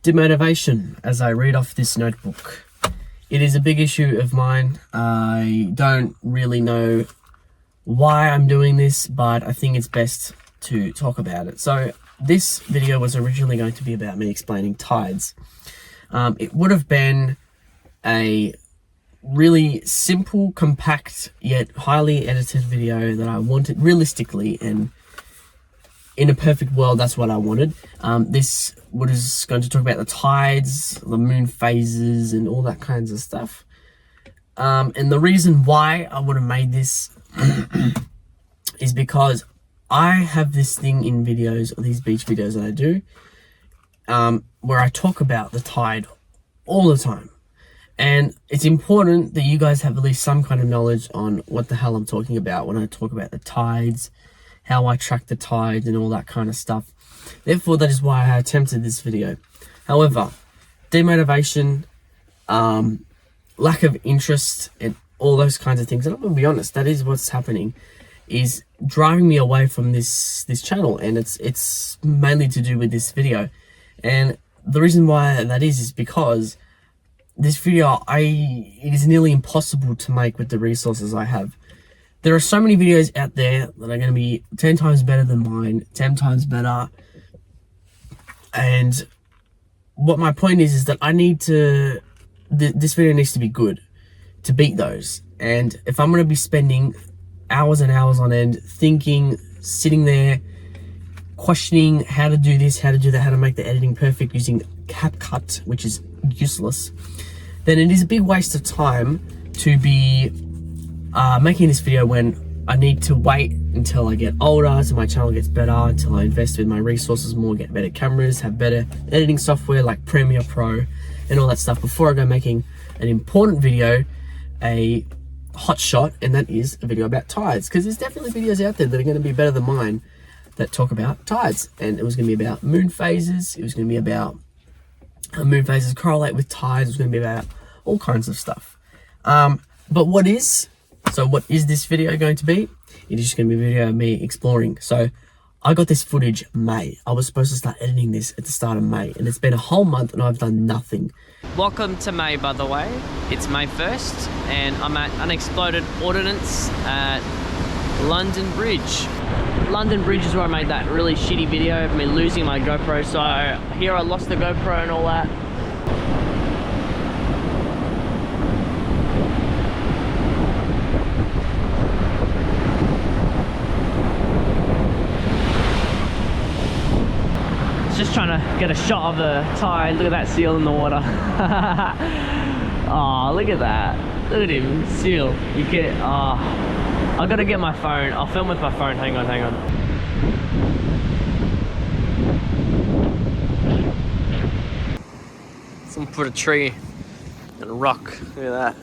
Demotivation as I read off this notebook. It is a big issue of mine. I don't really know why I'm doing this, but I think it's best to talk about it. So this video was originally going to be about me explaining tides. It would have been a really simple, compact, yet highly edited video that I wanted realistically, and in a perfect world, that's what I wanted. This was going to talk about the tides, the moon phases, and all that kinds of stuff. And the reason why I would have made this is because I have this thing in videos, or these beach videos that I do, where I talk about the tide all the time. And it's important that you guys have at least some kind of knowledge on what the hell I'm talking about when I talk about the tides, how I track the tides and all that kind of stuff. Therefore, that is why I attempted this video. However, demotivation, lack of interest, and all those kinds of things, and I'm going to be honest, that is what's happening, is driving me away from this channel, and it's mainly to do with this video. And the reason why that is because this video, it is nearly impossible to make with the resources I have. There are so many videos out there that are going to be 10 times better than mine, 10 times better. And what my point is that I need to, this video needs to be good to beat those. And if I'm going to be spending hours and hours on end thinking, sitting there, questioning how to do this, how to do that, how to make the editing perfect using CapCut, which is useless, then it is a big waste of time to be making this video when I need to wait until I get older, until my channel gets better, until I invest in my resources more, get better cameras, have better editing software like Premiere Pro and all that stuff before I go making an important video, a hot shot, and that is a video about tides. Because there's definitely videos out there that are going to be better than mine that talk about tides. And it was going to be about moon phases, it was going to be about how moon phases correlate with tides, it was going to be about all kinds of stuff. But what is this video going to be? It is just going to be a video of me exploring. So I got this footage May. I was supposed to start editing this at the start of May, and it's been a whole month and I've done nothing. Welcome to May, by the way. It's May 1st and I'm at Unexploded Ordnance at London Bridge. London Bridge is where I made that really shitty video of me losing my GoPro. So here I lost the GoPro and all that. Just trying to get a shot of the tide. Look at that seal in the water. Oh, look at that. Look at him, seal. You get, I gotta get my phone. I'll film with my phone. Hang on. Someone put a tree and a rock. Look at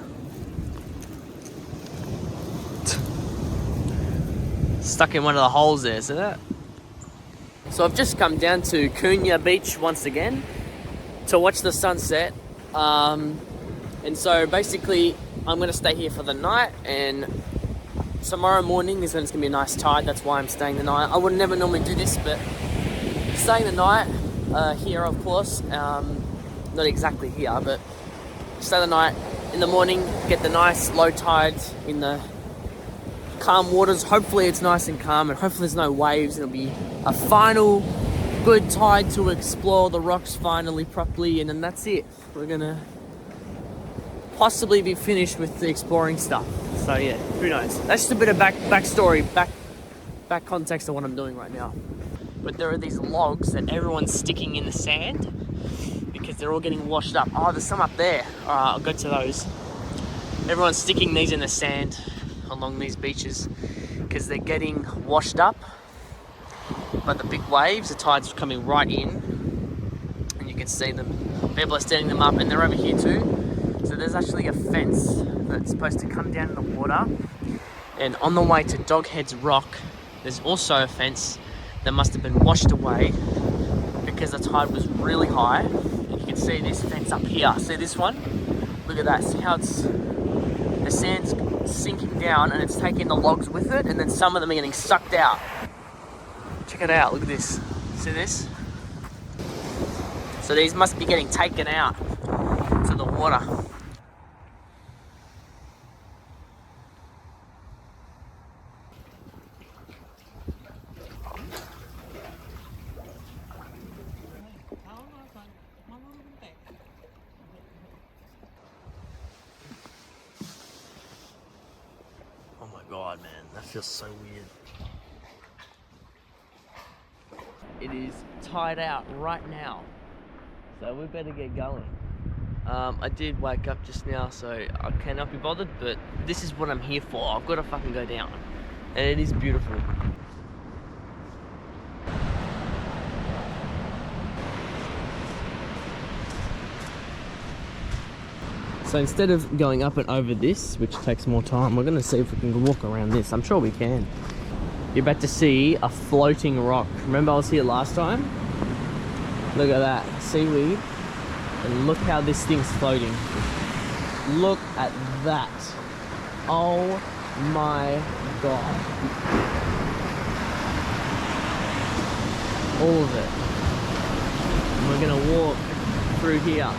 that. Stuck in one of the holes there, see that? So I've just come down to Cunha Beach once again to watch the sunset. And so basically I'm going to stay here for the night, and tomorrow morning is when it's going to be a nice tide. That's why I'm staying the night. I would never normally do this, but staying the night here, of course. Not exactly here, but stay the night. In the morning, get the nice low tides in the calm waters. Hopefully it's nice and calm, and hopefully there's no waves. It'll be a final good tide to explore the rocks finally properly, and then that's it. We're gonna possibly be finished with the exploring stuff. So yeah, who knows? That's just a bit of backstory, back context of what I'm doing right now. But there are these logs that everyone's sticking in the sand because they're all getting washed up. Oh, there's some up there. All right, I'll go to those. Everyone's sticking these in the sand along these beaches because they're getting washed up by the big waves. The tide's coming right in, and you can see them. People are standing them up, and they're over here too. So there's actually a fence that's supposed to come down in the water, and on the way to Doghead's Rock there's also a fence that must have been washed away because the tide was really high. And you can see this fence up here. See this one? Look at that. See how the sand's sinking down and it's taking the logs with it, and then some of them are getting sucked out. Check it out. Look at this. See this? So these must be getting taken out to the water. Oh my god, man, that feels so weird. It is tied out right now, so we better get going. I did wake up just now, so I cannot be bothered, but this is what I'm here for. I've got to fucking go down, and it is beautiful. So instead of going up and over this, which takes more time, we're gonna see if we can walk around this. I'm sure we can. You're about to see a floating rock. Remember I was here last time? Look at that, seaweed. And look how this thing's floating. Look at that. Oh my god. All of it. And we're gonna walk through here.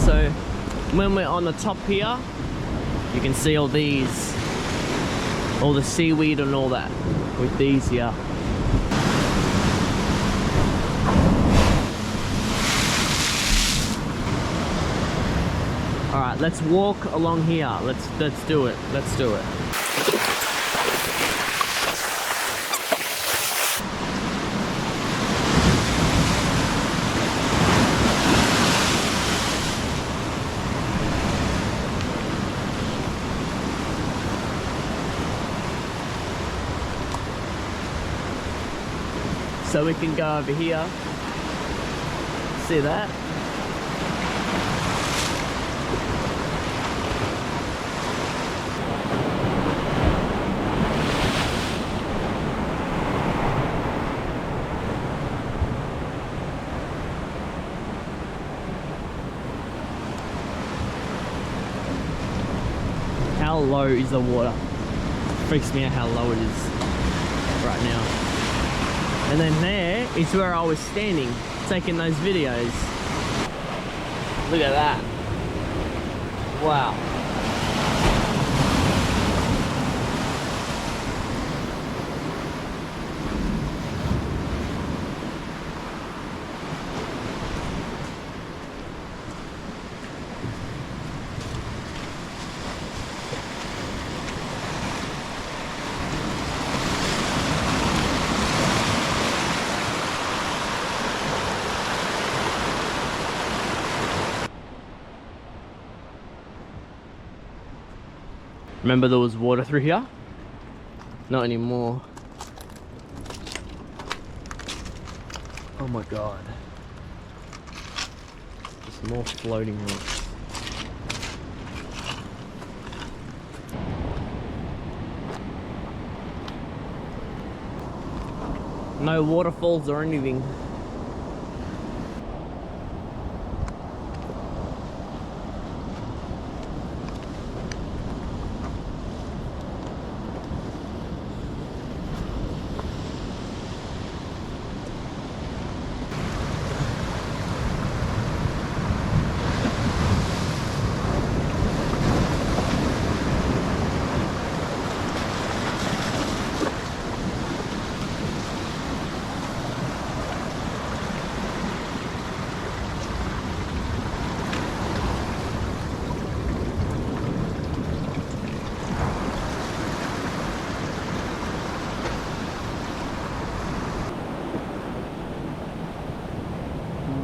So when we're on the top here, you can see all these, all the seaweed and all that with these here. All right, let's walk along here. Let's do it. Let's do it. So we can go over here. See that? How low is the water? Freaks me out how low it is right now. And then there is where I was standing, taking those videos. Look at that. Wow. Remember there was water through here? Not anymore. Oh my god. Just more floating rocks. No waterfalls or anything.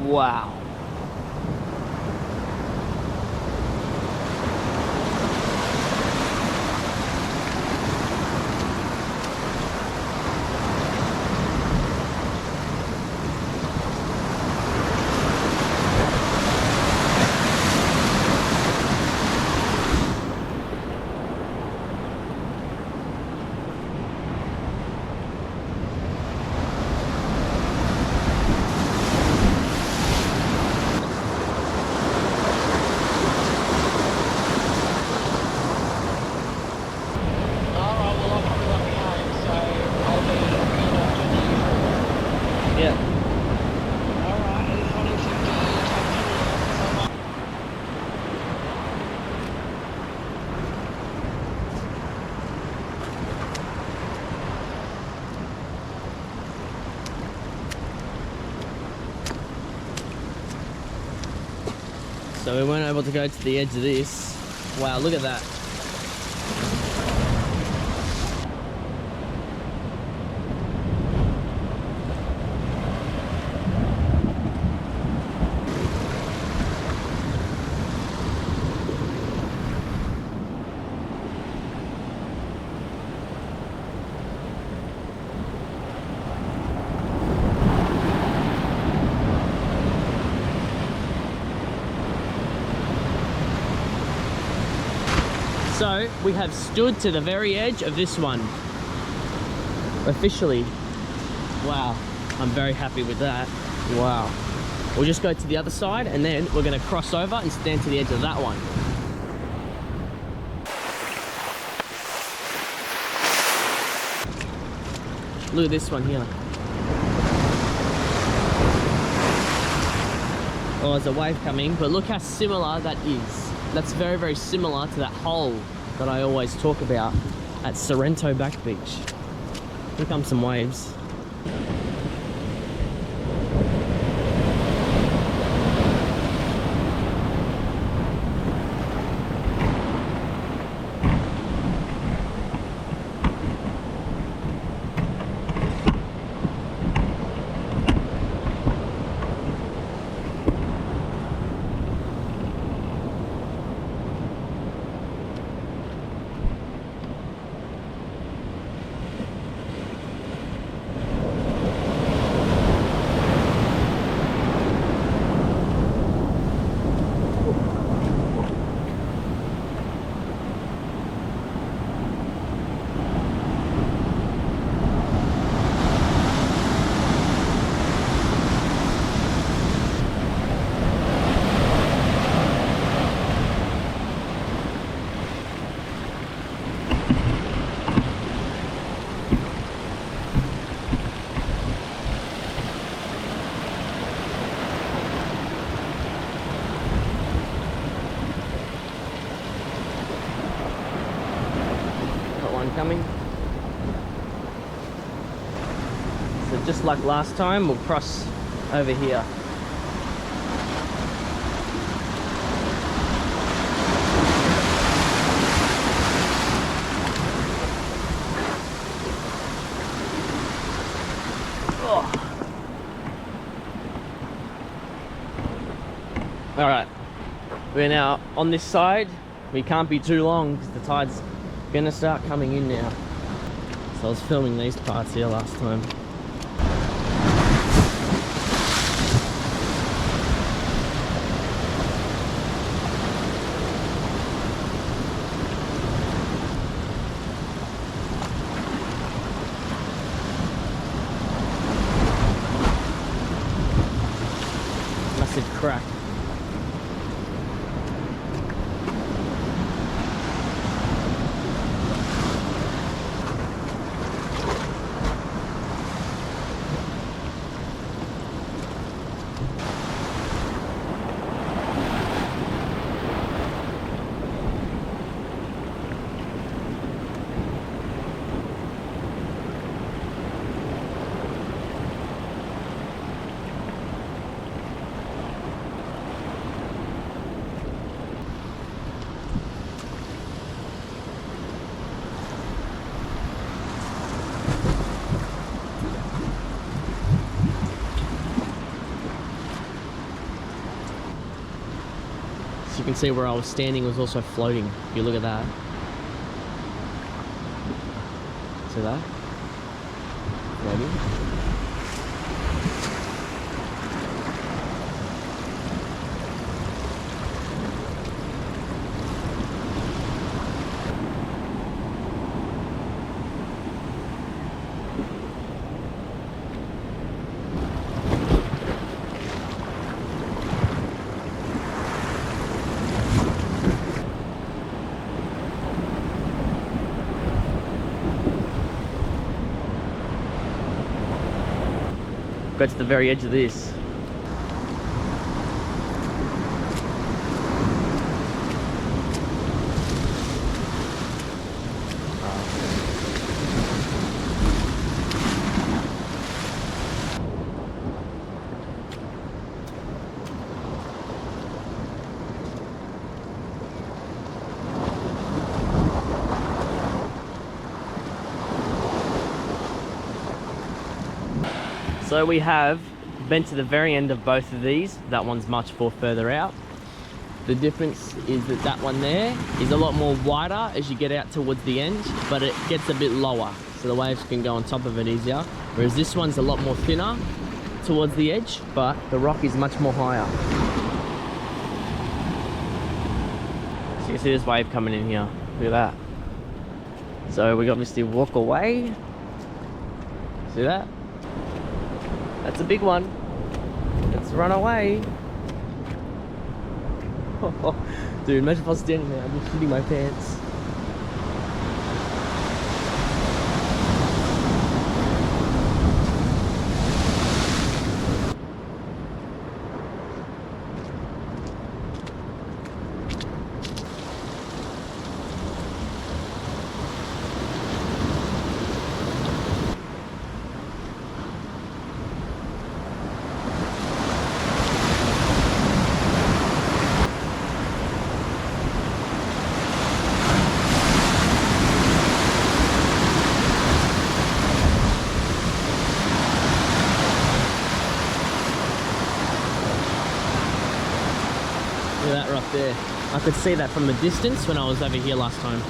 Wow. Yeah. Alright, it's only 50. So we weren't able to go to the edge of this. Wow, look at that. So we have stood to the very edge of this one. Officially. Wow, I'm very happy with that. Wow. We'll just go to the other side and then we're gonna cross over and stand to the edge of that one. Look at this one here. Oh, there's a wave coming, but look how similar that is. That's very, very similar to that hole that I always talk about at Sorrento Back Beach. Here come some waves. Coming. So just like last time, we'll cross over here. Oh. All right, we're now on this side. We can't be too long because the tide's gonna start coming in now. So I was filming these parts here last time. Massive crack. You can see where I was standing was also floating. If you look at that. See that? Maybe. go to the very edge of this. So we have been to the very end of both of these. That one's much more further out. The difference is that that one there is a lot more wider as you get out towards the end, but it gets a bit lower, so the waves can go on top of it easier. Whereas this one's a lot more thinner towards the edge, but the rock is much more higher. So you can see this wave coming in here. Look at that. So we obviously walk away. See that? That's a big one. Let's run away. Dude, imagine if I was standing there, I'd be shitting my pants. Look at that rock there. I could see that from the distance when I was over here last time.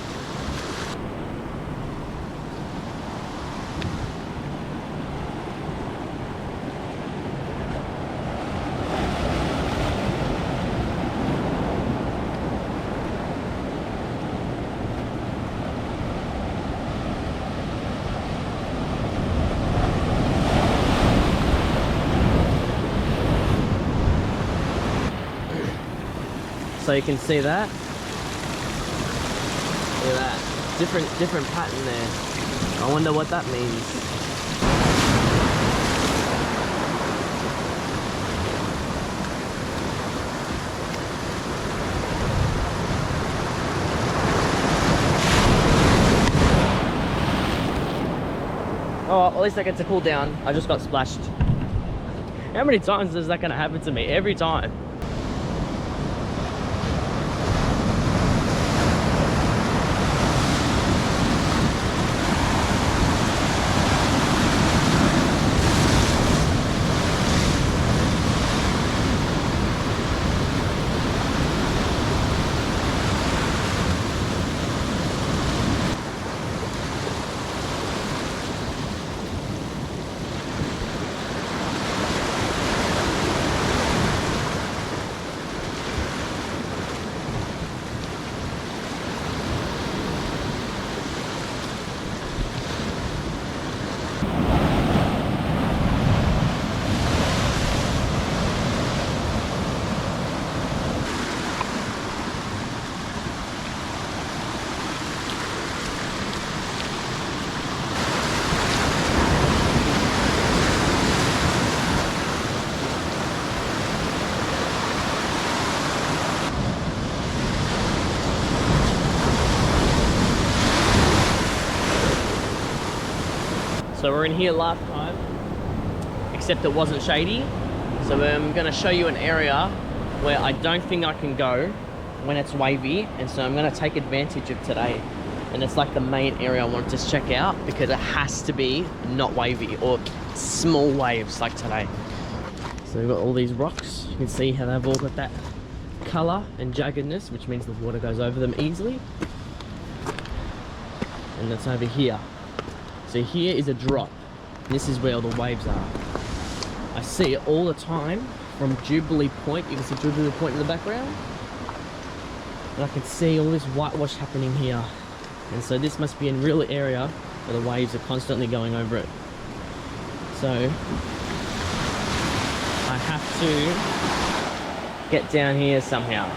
So you can see that. Look at that. Different pattern there. I wonder what that means. Oh, at least I get to cool down. I just got splashed. How many times is that gonna happen to me? Every time. So we're in here last time, except it wasn't shady. So I'm gonna show you an area where I don't think I can go when it's wavy, and so I'm gonna take advantage of today. And it's like the main area I wanted to check out because it has to be not wavy or small waves like today. So we've got all these rocks. You can see how they've all got that color and jaggedness, which means the water goes over them easily. And that's over here. So here is a drop. This is where all the waves are. I see it all the time from Jubilee Point. You can see Jubilee Point in the background. And I can see all this whitewash happening here. And so this must be a real area where the waves are constantly going over it. So I have to get down here somehow.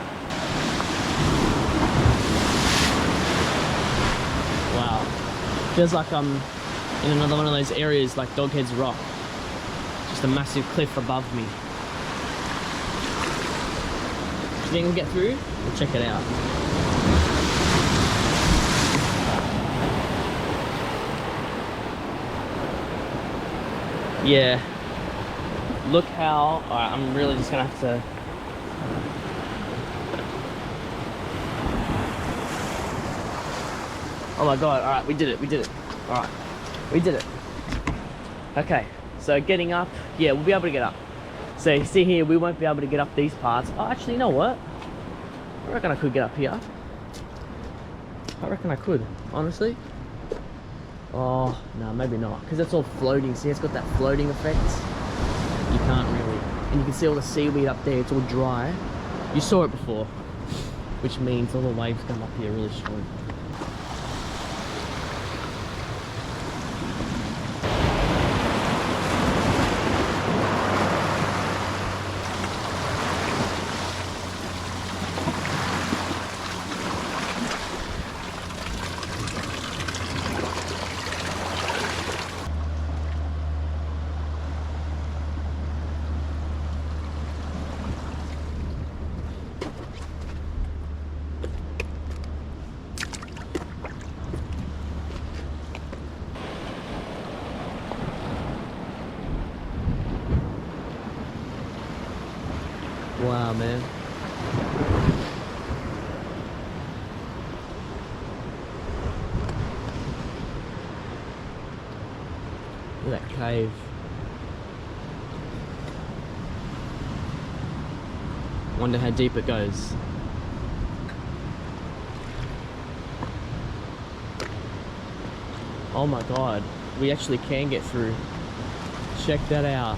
Wow. Feels like I'm in another one of those areas like Doghead's Rock. Just a massive cliff above me. You think we'll get through? We'll check it out. Yeah. Look how... Alright, I'm really just gonna have to... Oh my god, alright, we did it, Alright, we did it. Okay, so getting up, yeah, we'll be able to get up. So you see here, we won't be able to get up these parts. Oh, actually, you know what? I reckon I could get up here. I reckon I could, honestly. Oh, no, maybe not, because it's all floating. See, it's got that floating effect. You can't really. And you can see all the seaweed up there, it's all dry. You saw it before, which means all the waves come up here really strong. Wow, man. Look at that cave. Wonder how deep it goes. Oh my god, we actually can get through. Check that out.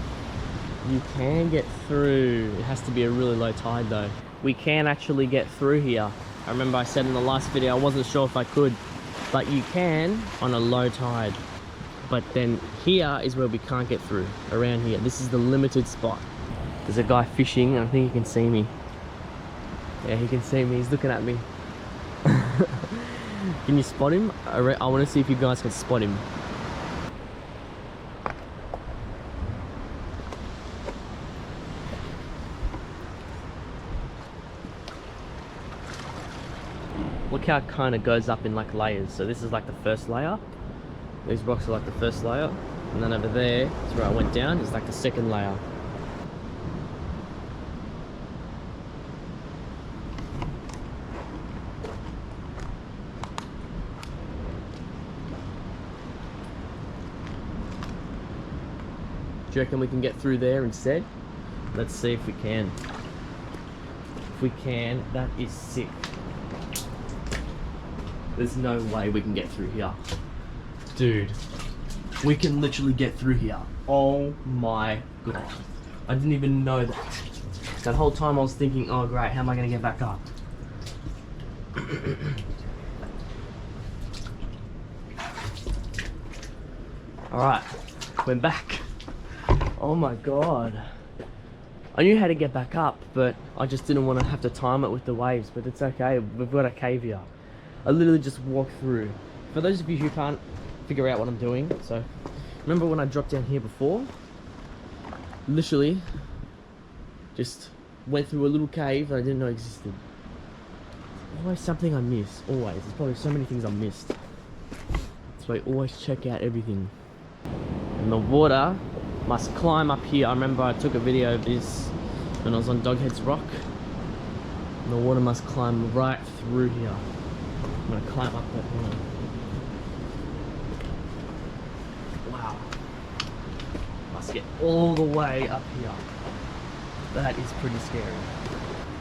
You can get through. It has to be a really low tide though. We can actually get through here. I remember I said in the last video I wasn't sure if I could, but you can on a low tide. But then here is where we can't get through, around here. This is the limited spot. There's a guy fishing, and I think he can see me. Yeah, he can see me, he's looking at me. Can you spot him? I want to see if you guys can spot him. Look how it kind of goes up in like layers. So this is like the first layer. These rocks are like the first layer. And then over there, is where I went down, is like the second layer. Do you reckon we can get through there instead? Let's see if we can. If we can, that is sick. There's no way we can get through here. Dude, we can literally get through here. Oh my god. I didn't even know that. That whole time I was thinking, oh great, how am I gonna get back up? Alright, we're back. Oh my god. I knew how to get back up, but I just didn't want to have to time it with the waves, but it's okay, we've got a cave here. I literally just walked through. For those of you who can't figure out what I'm doing, so remember when I dropped down here before? Literally just went through a little cave that I didn't know existed. Always something I miss, always. There's probably so many things I missed. So I always check out everything. And the water must climb up here. I remember I took a video of this when I was on Dogheads Rock. And the water must climb right through here. I'm gonna climb up that hill. Wow. Must get all the way up here. That is pretty scary.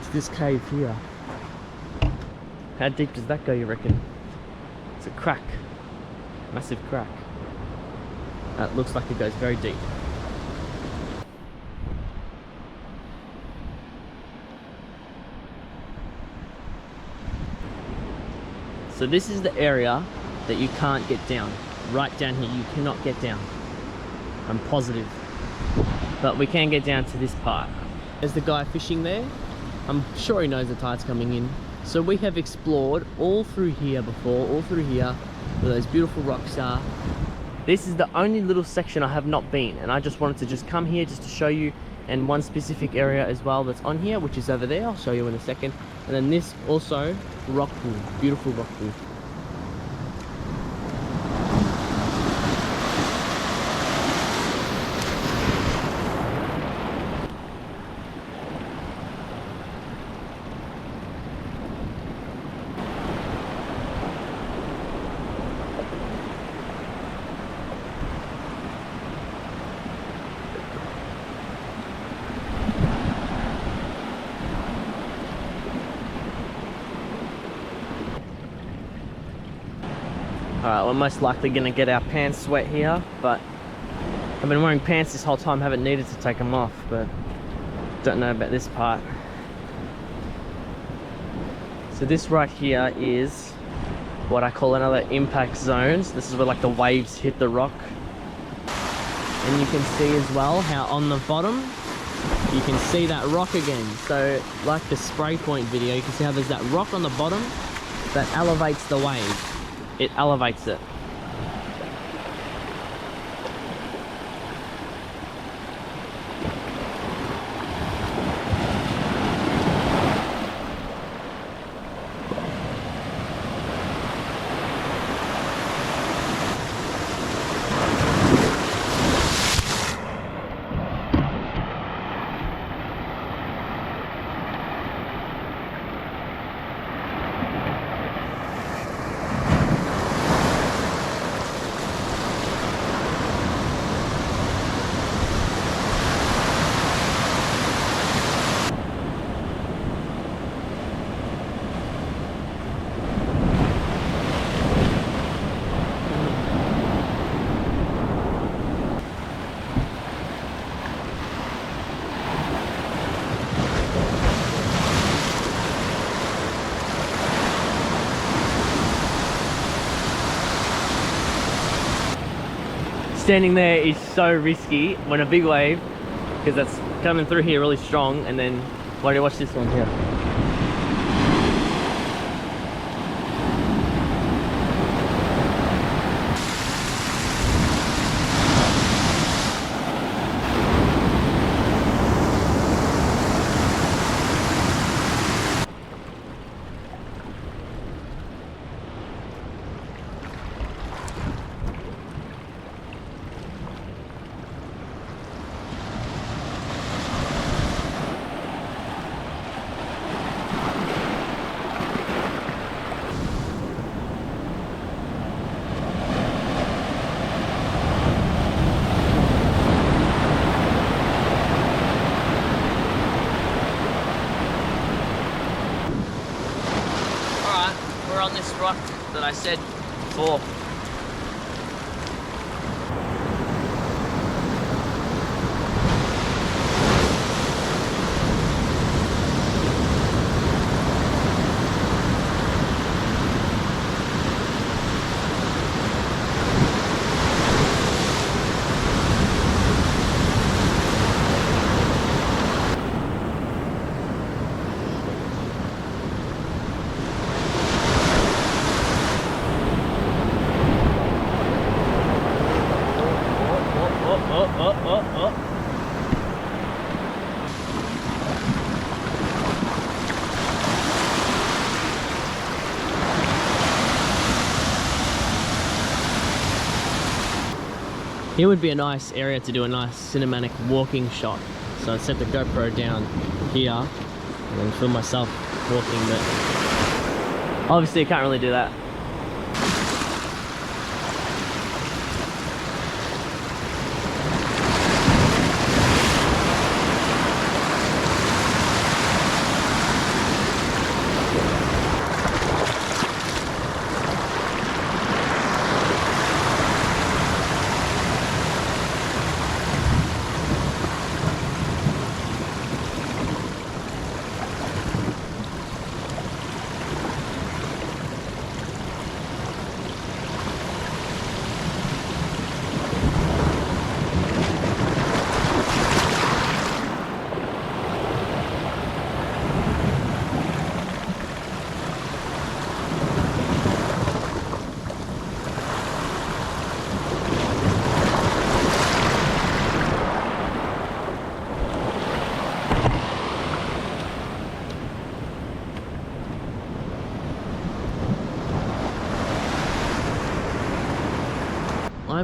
It's this cave here. How deep does that go, you reckon? It's a crack. Massive crack. That looks like it goes very deep. So this is the area that you can't get down. Right down here, you cannot get down. I'm positive. But we can get down to this part. There's the guy fishing there. I'm sure he knows the tide's coming in. So we have explored all through here before, all through here, where those beautiful rocks are. This is the only little section I have not been, and I just wanted to just come here just to show you, and one specific area as well that's on here, which is over there. I'll show you in a second. And then this also, rock pool, beautiful rock pool. Alright, we're most likely gonna get our pants wet here, but I've been wearing pants this whole time, haven't needed to take them off, but don't know about this part. So this right here is what I call another impact zones. This is where like the waves hit the rock. And you can see as well how on the bottom, you can see that rock again. So like the spray point video, you can see how there's that rock on the bottom that elevates the wave. It elevates it. Standing there is so risky when a big wave, because that's coming through here really strong, and then watch this one here. On this rock that I said before. Here would be a nice area to do a nice cinematic walking shot. So I set the GoPro down here and then film myself walking, but obviously you can't really do that.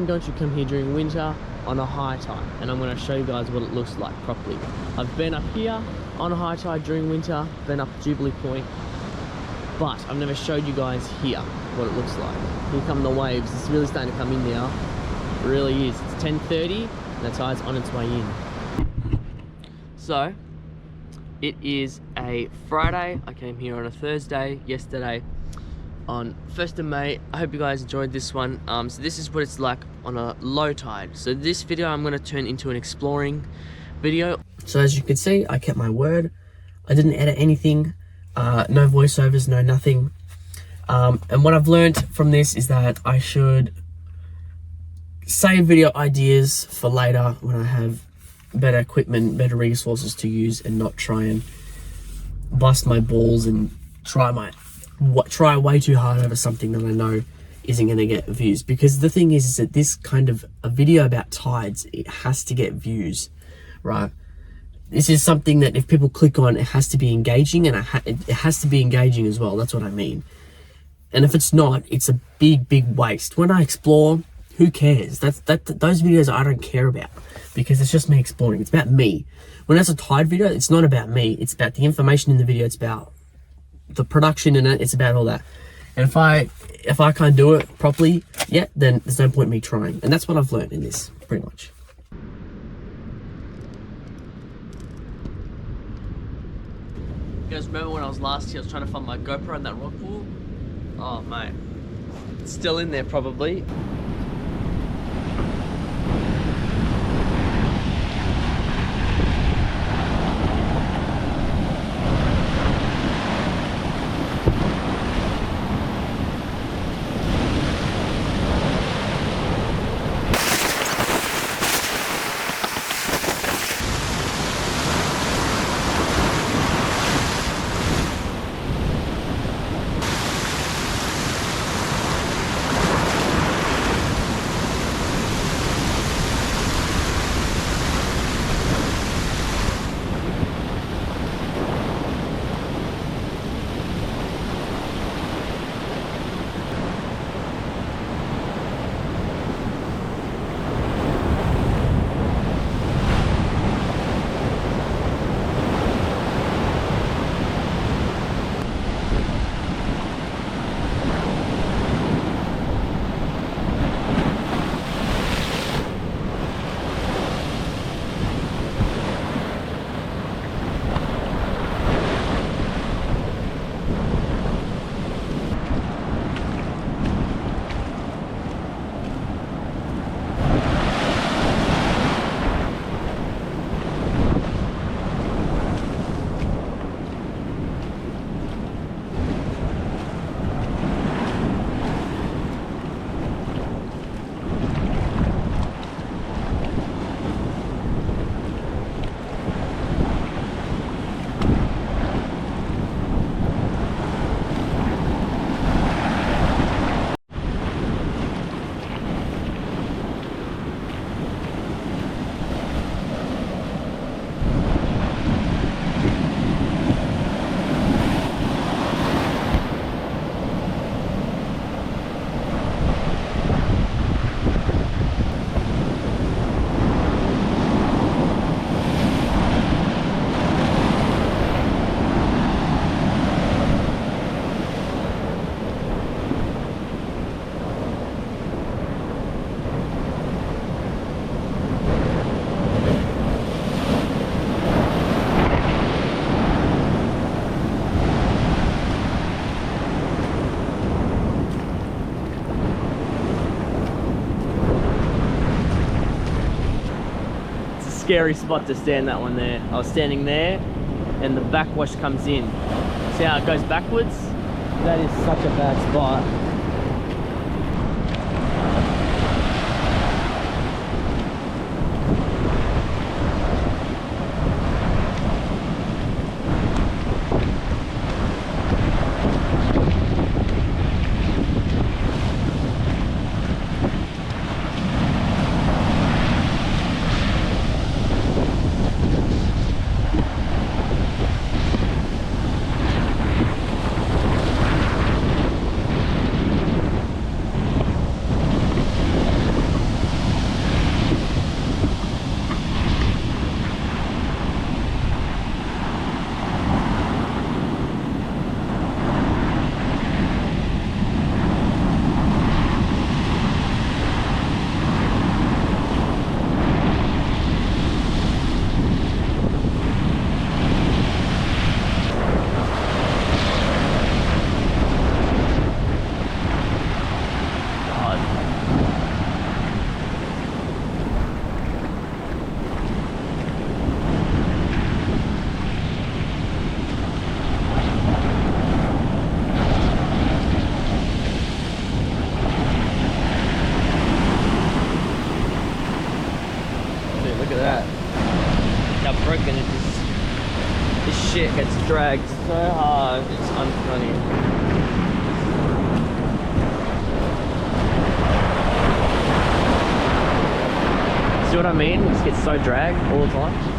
I'm going to come here during winter on a high tide, and I'm going to show you guys what it looks like properly. I've been up here on a high tide during winter, been up Jubilee Point, but I've never showed you guys here what it looks like. Here come the waves. It's really starting to come in now. It really is. It's 10:30 and the tide's on its way in. So it is a Friday. I came here on a Thursday yesterday on 1st of May. I hope you guys enjoyed this one. So this is what it's like on a low tide. So this video I'm going to turn into an exploring video. So as you can see, I kept my word. I didn't edit anything. No voiceovers, no nothing. And what I've learned from this is that I should save video ideas for later when I have better equipment, better resources to use, and not try and bust my balls and try way too hard over something that I know isn't going to get views. Because the thing is that this kind of a video about tides, it has to get views, right? This is something that if people click on, it has to be engaging, and it has to be engaging as well. That's what I mean. And if it's not, it's a big waste. When I explore, who cares? Those videos I don't care about, because it's just me exploring. It's about me. When it's a tide video, it's not about me. It's about the information in the video. It's about the production in it. It's about all that. And if I can't do it properly, yeah, then there's no point in me trying. And that's what I've learned in this, pretty much. You guys remember when I was last here, I was trying to find my GoPro in that rock pool? Oh mate, it's still in there probably. Scary spot to stand, that one there. I was standing there and the backwash comes in. See how it goes backwards? That is such a bad spot. that. How broken it is. This shit gets dragged so hard, it's unfunny. See what I mean? It just gets so dragged all the time.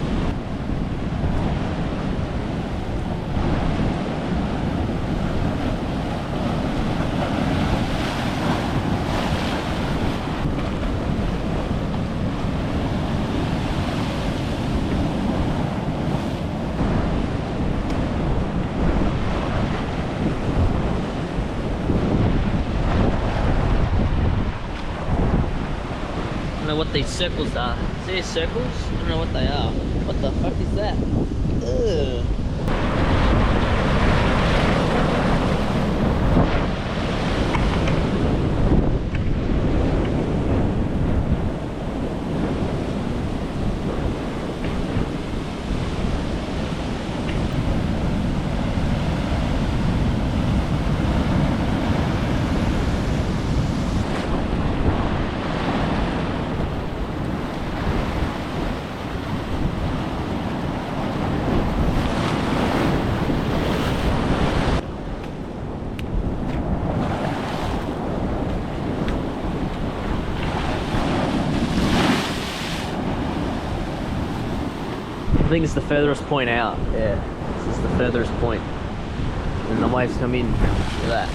I don't know what these circles are. See these circles? I don't know what they are. What the fuck is that? Ugh. I think it's the furthest point out. Yeah, this is the furthest point. And the waves come in. Look at that.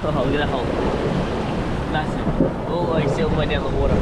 Oh, look at that hole. Massive. Oh, you see all the way down the water.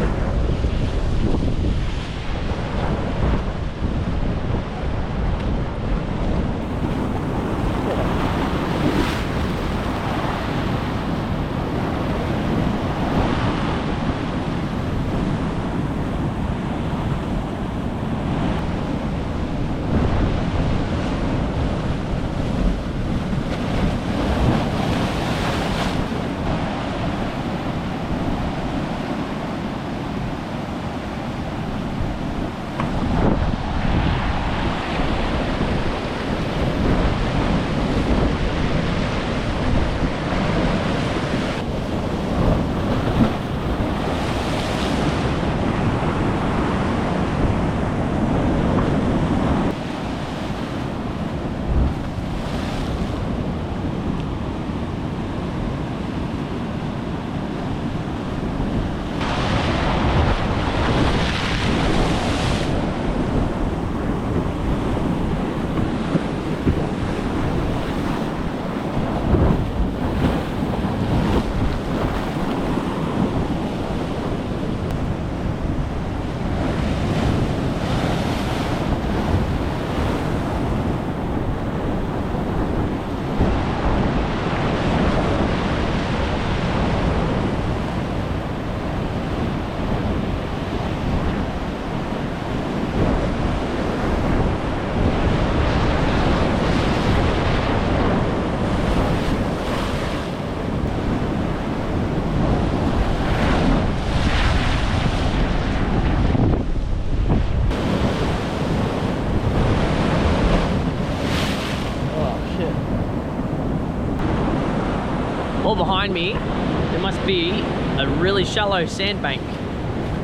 All behind me, there must be a really shallow sandbank.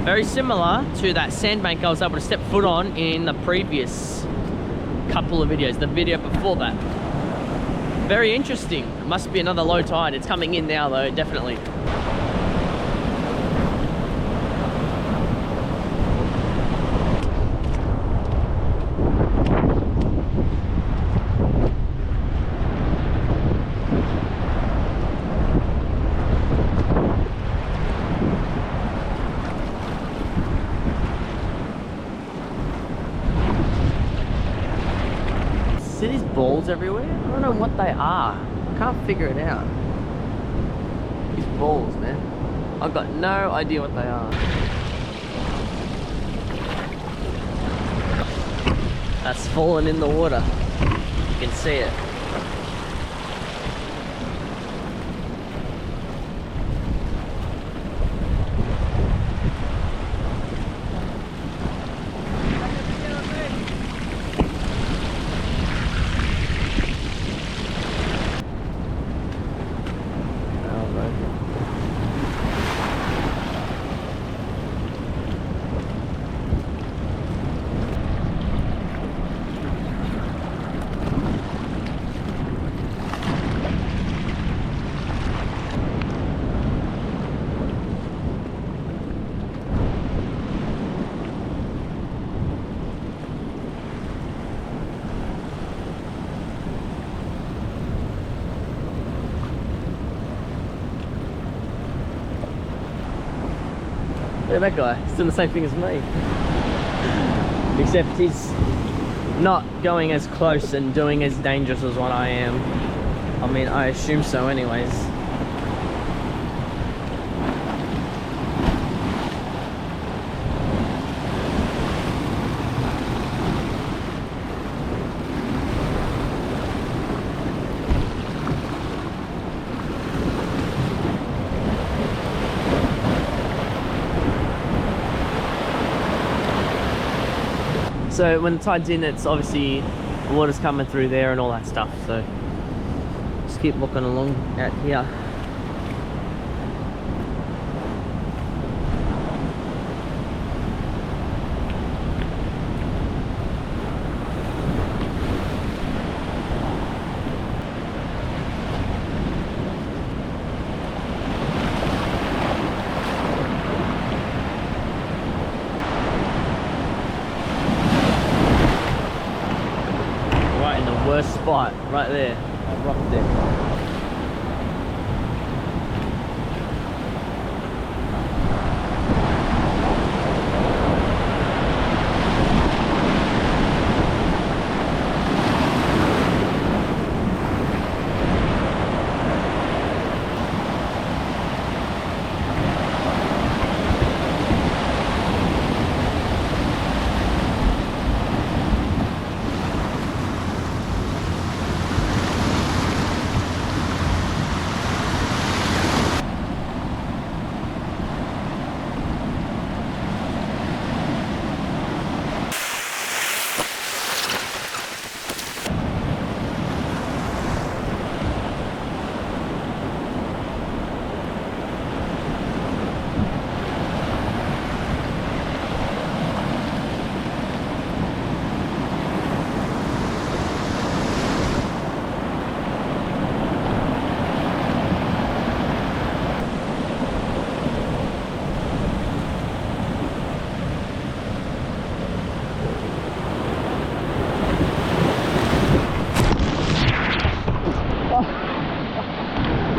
Very similar to that sandbank I was able to step foot on in the previous couple of videos, the video before that. Very interesting. It must be another low tide. It's coming in now though, definitely. See these balls everywhere? I don't know what they are. I can't figure it out. These balls, man. I've got no idea what they are. That's fallen in the water. You can see it. Look at that guy, he's doing the same thing as me. Except he's not going as close and doing as dangerous as what I am. I mean, I assume so anyways. So when the tide's in, it's obviously the water's coming through there and all that stuff. So just keep looking along out here. Worst spot right there, that rock there.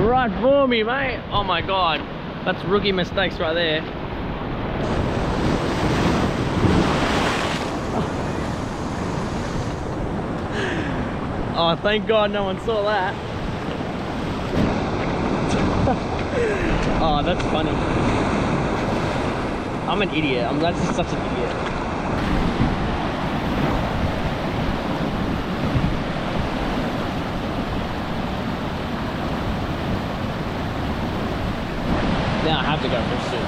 Right for me, mate. Oh my god, that's rookie mistakes right there. Oh, thank god no one saw that. Oh, that's funny. I'm an idiot. That's just such an idiot. Now I have to go pursuit.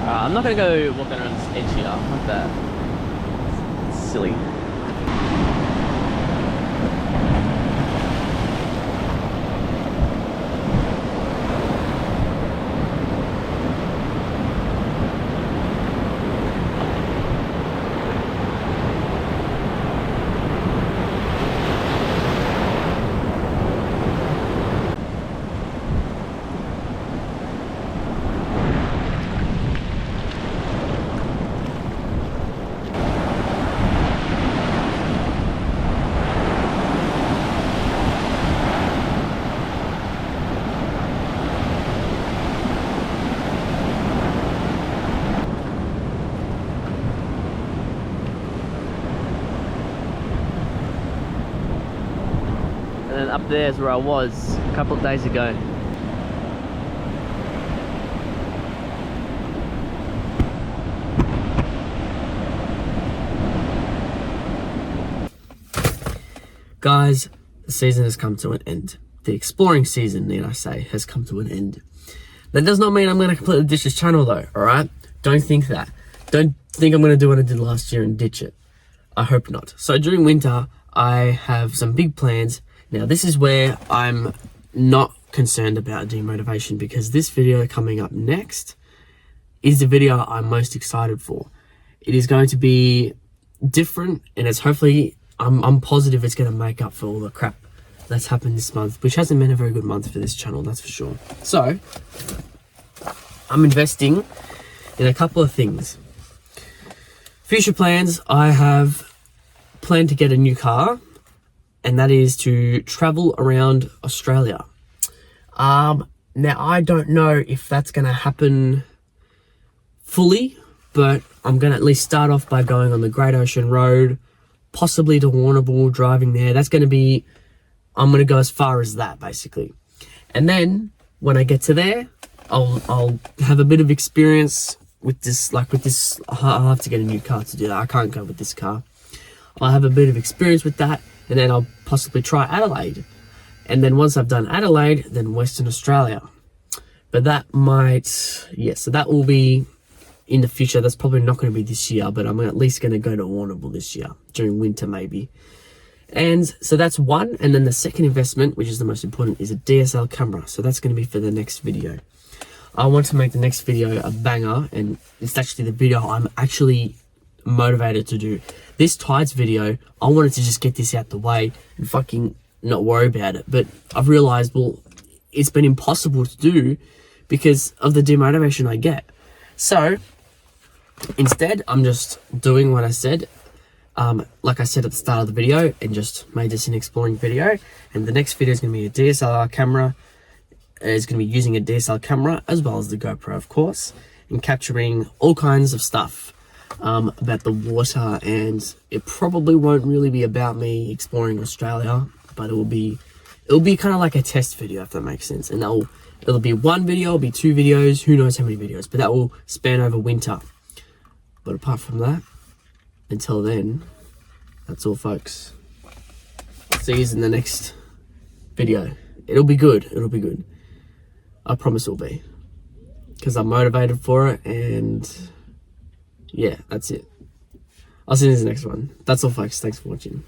I'm not gonna go walking around this edge here like that. It's silly. and up there is where I was a couple of days ago. Guys, the season has come to an end. The exploring season, need I say, has come to an end. That does not mean I'm going to completely ditch this channel though, alright? Don't think that. Don't think I'm going to do what I did last year and ditch it. I hope not. So during winter, I have some big plans. Now this is where I'm not concerned about demotivation, because this video coming up next is the video I'm most excited for. It is going to be different, and it's hopefully, I'm positive it's going to make up for all the crap that's happened this month, which hasn't been a very good month for this channel, that's for sure. So, I'm investing in a couple of things. Future plans, I have planned to get a new car, and that is to travel around Australia. Now, I don't know if that's going to happen fully, but I'm going to at least start off by going on the Great Ocean Road, possibly to Warrnambool, driving there. That's going to be, I'm going to go as far as that, basically. And then, when I get to there, I'll have a bit of experience with this, I'll have to get a new car to do that. I can't go with this car. I'll have a bit of experience with that, and then I'll possibly try Adelaide. And then once I've done Adelaide, then Western Australia. But that might, yeah, so that will be in the future. That's probably not going to be this year, but I'm at least going to go to Warrnambool this year, during winter maybe. And so that's one. And then the second investment, which is the most important, is a DSL camera. So that's going to be for the next video. I want to make the next video a banger, and it's actually the video I'm actually motivated to do. This Tides video, I wanted to just get this out the way and fucking not worry about it. But I've realized, well, it's been impossible to do because of the demotivation I get. So instead, I'm just doing what I said. Like I said at the start of the video, and just made this an exploring video. And the next video is going to be a DSLR camera. It's going to be using a DSLR camera as well as the GoPro, of course, and capturing all kinds of stuff about the water. And it probably won't really be about me exploring Australia, but it'll be kind of like a test video, if that makes sense. And it'll be one video, it'll be 2 videos, who knows how many videos, but that will span over winter. But apart from that, until then, that's all, folks. See you in the next video. It'll be good. It'll be good. I promise it'll be. Because I'm motivated for it, and yeah, that's it. I'll see you in the next one. That's all, folks. Thanks for watching.